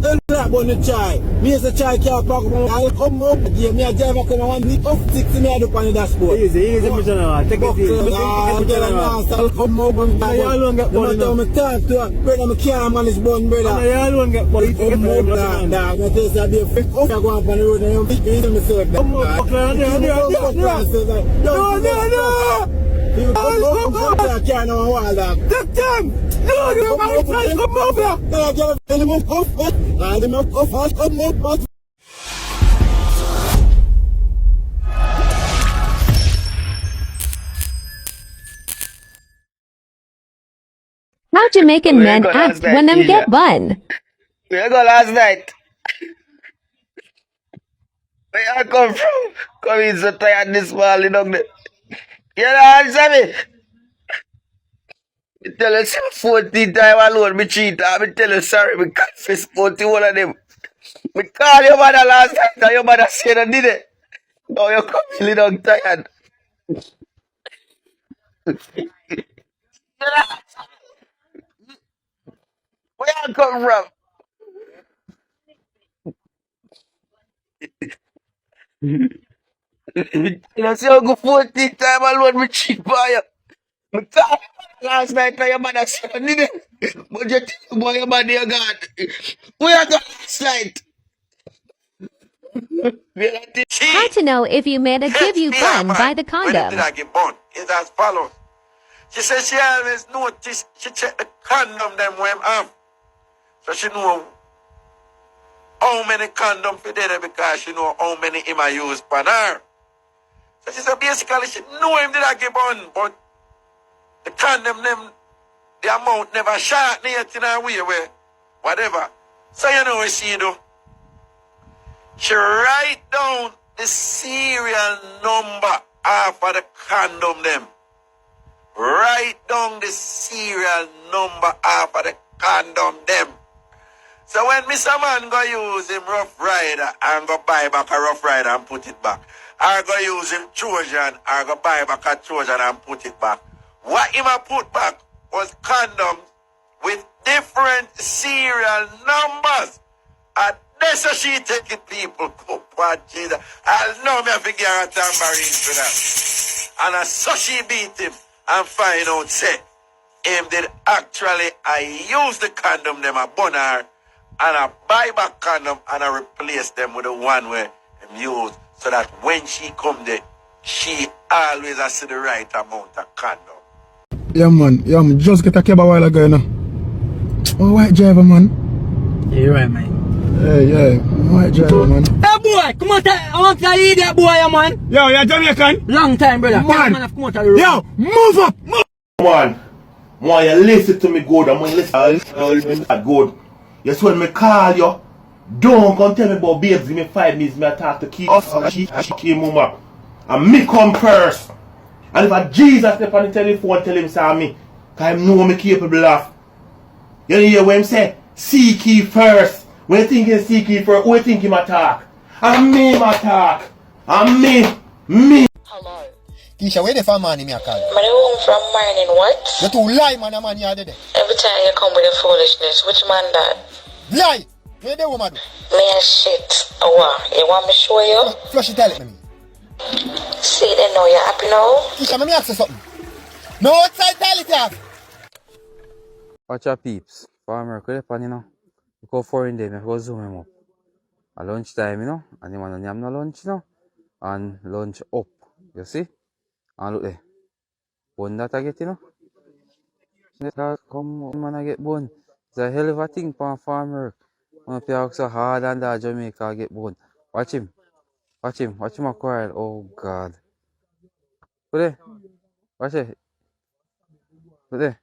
Don't not burn the chai. Me as a chai car park from I'll come up. Yeah, me a driver come on the up 60 me do on the dashboard. Easy, me general. Take it easy. I'll come up and you alone get money. No matter talk to her, brother, me can't manage bun, brother. You alone get money. Come up, dog. I tell you, I be a freak. Oh, I go up on the road and you feel myself. Come up, no. You come up, I can't know why, dog. Take time. No, you're my friend. Come over. How Jamaican men act when them get bun. Where I go last night? Where I come from? Come in so tired this morning, dog. You know, answer me. I tell you, 14 times alone, me cheat. I tell you, sorry, me confess 41 of them. Me call your mother last night, and your mother said I did it. Now you come really dog tired. Where I come from? You see how go 14 times alone, me cheat by you. Me call your mother last night, and your mother said I did it. But you tell you, boy, your mother, you got. Where I go last night? How to know if you made a give you bun by the condom. When did I get born? It's as follows. She said she always notice, she check the condom them when I'm. So she know how many condoms for there because she know how many him I use per her. So she said basically she know him did I get born, but the condom them, the amount never shot yet in a way where whatever. So you know what she do? She write down the serial number off of the condom them. Write down the serial number off of the condom them. So when Mr. Man go use him Rough Rider and go buy back a Rough Rider and put it back, or go use him Trojan or go buy back a Trojan and put it back, what him a put back was condoms with different serial numbers. And that's how she take it, people. Oh, Jesus. I'll know me if I get a tambourine for that. And so she beat him and find out, say, him did actually, I use the condom, them a boner, and I buy back condom, and I replace them with the one where him use, so that when she come there, she always has the right amount of condom. Yeah, man. Just get a cab a while ago, you know. Oh, white driver, man. Yeah, you're right, man. Yeah, white driver, man. Hey, boy, come on, I want to eat that boy, man. Yo, you're Jamaican? Long time, brother. Man. Come on, yo, move up! Move. Man, you listen to me good, I'm going to listen to good. Yes, when me call you, don't come tell me about babes, give me 5 minutes, me I talk to Keith, she came mama. And me come first. And if a Jesus step on the telephone, tell him say me, because I know me capable of. You hear what him say? Seek ye first. When you think you seek ye first, who you think him attack? And me attack. And me. Hello. Tisha, where the for money me a call? Man, you home from mining what? You too lie, man, a man you are there. Every time you come with your foolishness, which man that? Lie! Where the woman do? Man shit. Oh wow, you want me to show you? Flush it, tell it me. See then now, you happy now? Tisha, me ask you something. No outside, tell it off. Watch your peeps. Farmer, could you you know? You go foreign day, I go zoom him up. At lunchtime, you know, and you want to have no lunch, you know, and lunch up. You see? And look there. Bone that I get, you know. That come man I get bone. It's a hell of a thing for a farmer. When you work so hard and that Jamaica get bone. Watch him. Watch him a quarrel. Oh God. Look there. Watch it. Look there.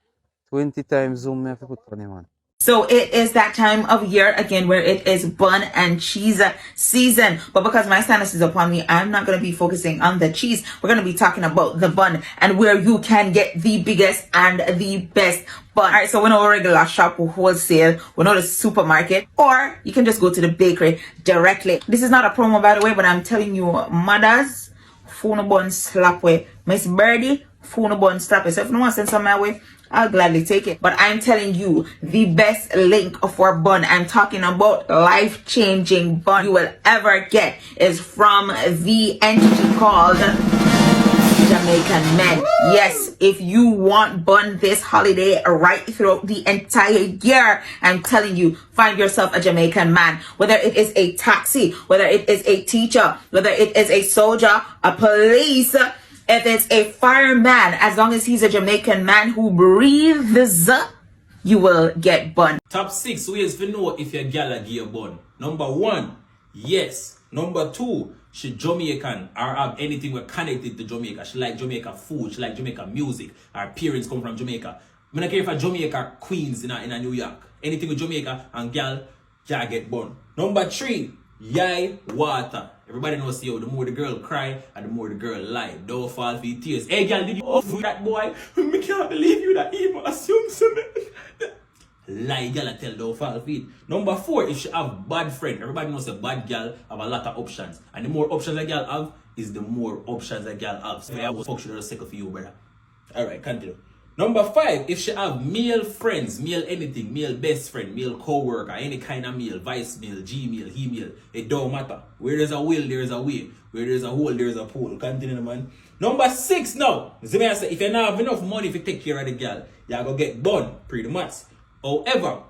20 times zoom me have to put on him, man. So it is that time of year again where it is bun and cheese season. But because my stylist is upon me, I'm not going to be focusing on the cheese. We're going to be talking about the bun and where you can get the biggest and the best bun. All right, so we know a regular shop or wholesale, we know the supermarket, or you can just go to the bakery directly. This is not a promo, by the way, but I'm telling you, mothers, phone bun slap way. Miss Birdie, phone bun slap way. So if you want to send some my way, I'll gladly take it. But I'm telling you, the best link for bun, I'm talking about life-changing bun you will ever get, is from the entity called Jamaican Men. Yes, if you want bun this holiday right throughout the entire year, I'm telling you, find yourself a Jamaican man. Whether it is a taxi, whether it is a teacher, whether it is a soldier, a police, if it's a fireman, as long as he's a Jamaican man who breathes, you will get bun. Top 6 ways to know if your girl a give you bun. Number 1, yes. Number 2, she Jamaican or have anything we're connected to Jamaica. She like Jamaica food, she like Jamaica music. Her parents come from Jamaica. I don't care if a Jamaica Queens in a New York. Anything with Jamaica and girl can't get bun. Number 3, yai water. Everybody knows the more the girl cry and the more the girl lie. Don't fall for your tears. Hey girl, did you offer that boy? I can't believe you that even assume something. Lie girl I tell don't fall for it. Number 4, if she have bad friend. Everybody knows a bad girl have a lot of options. And the more options a girl have is the more options a girl have. So I will fuck you second for you, brother. Alright, continue. Number 5, if she have male friends, male anything, male best friend, male co-worker, any kind of male, vice male, G male, he male, it don't matter. Where there's a will, there's a way. Where there's a hole, there's a pole. Continue, man. Number 6 now. If you don't have enough money to take care of the girl, you're going to get bun, pretty much. However,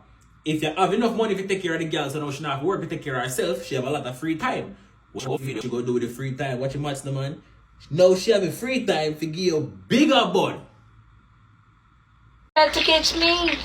if you have enough money to take care of the girl, so now she not have to work to take care of herself, she have a lot of free time. What she go do with the free time? Watch your match, no man. Now she have a free time to give you a bigger bun. To catch me.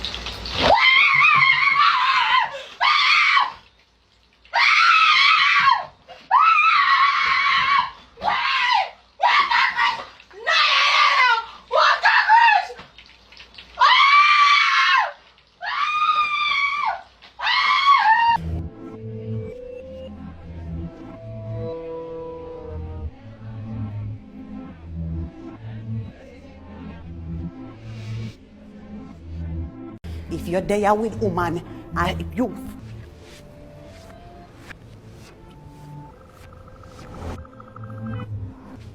If you're there with woman and youth.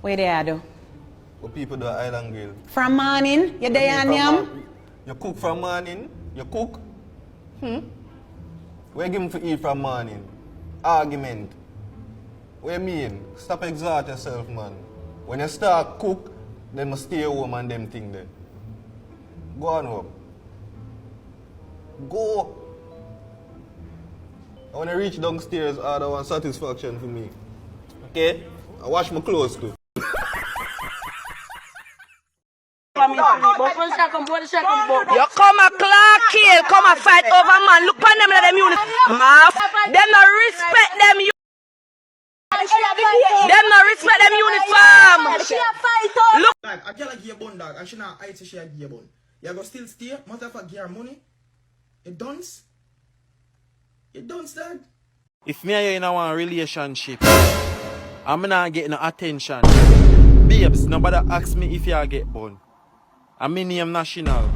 Where they are though? What people do at Island Grill? From morning, you're there and yam? You cook from morning? You cook? Where give them for eat from morning? Argument. What you mean? Stop exalt yourself, man. When you start cook, then must stay home and them thing there. Go on home. Go. I want to reach downstairs, order one satisfaction for me. Okay? I wash my clothes too. You come a clock kill, come a fight over man. Look on them like them unit. Them no respect them unit. Them no respect them uniform. Look. Like, I can't give you a bun, dog, and she not hide so she give you a bun. You go still stay, motherfucker, give her money. You dunce? You dunce, dog? If me and you in a relationship, I'm not getting no attention. Babes, nobody ask me if you get bun. I'm in name national.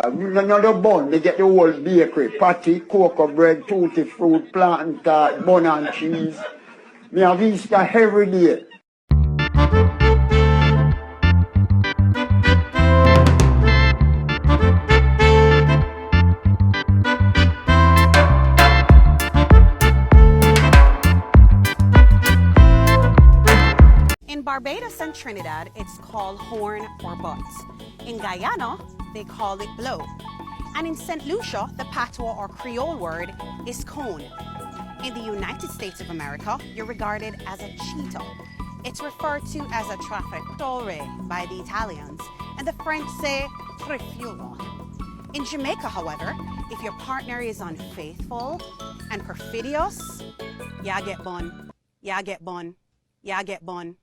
Another bun, they get the whole bakery. Patty, cocoa bread, tutti fruit, plantain tart, bun and cheese. Me have Easter every day. In Barbados and Trinidad, it's called horn or butts. In Guyana, they call it blow. And in St. Lucia, the patois or Creole word is cone. In the United States of America, you're regarded as a Cheeto. It's referred to as a trafattore by the Italians, and the French say trifluo. In Jamaica, however, if your partner is unfaithful and perfidious, ya get bun, ya get bun, ya get bun.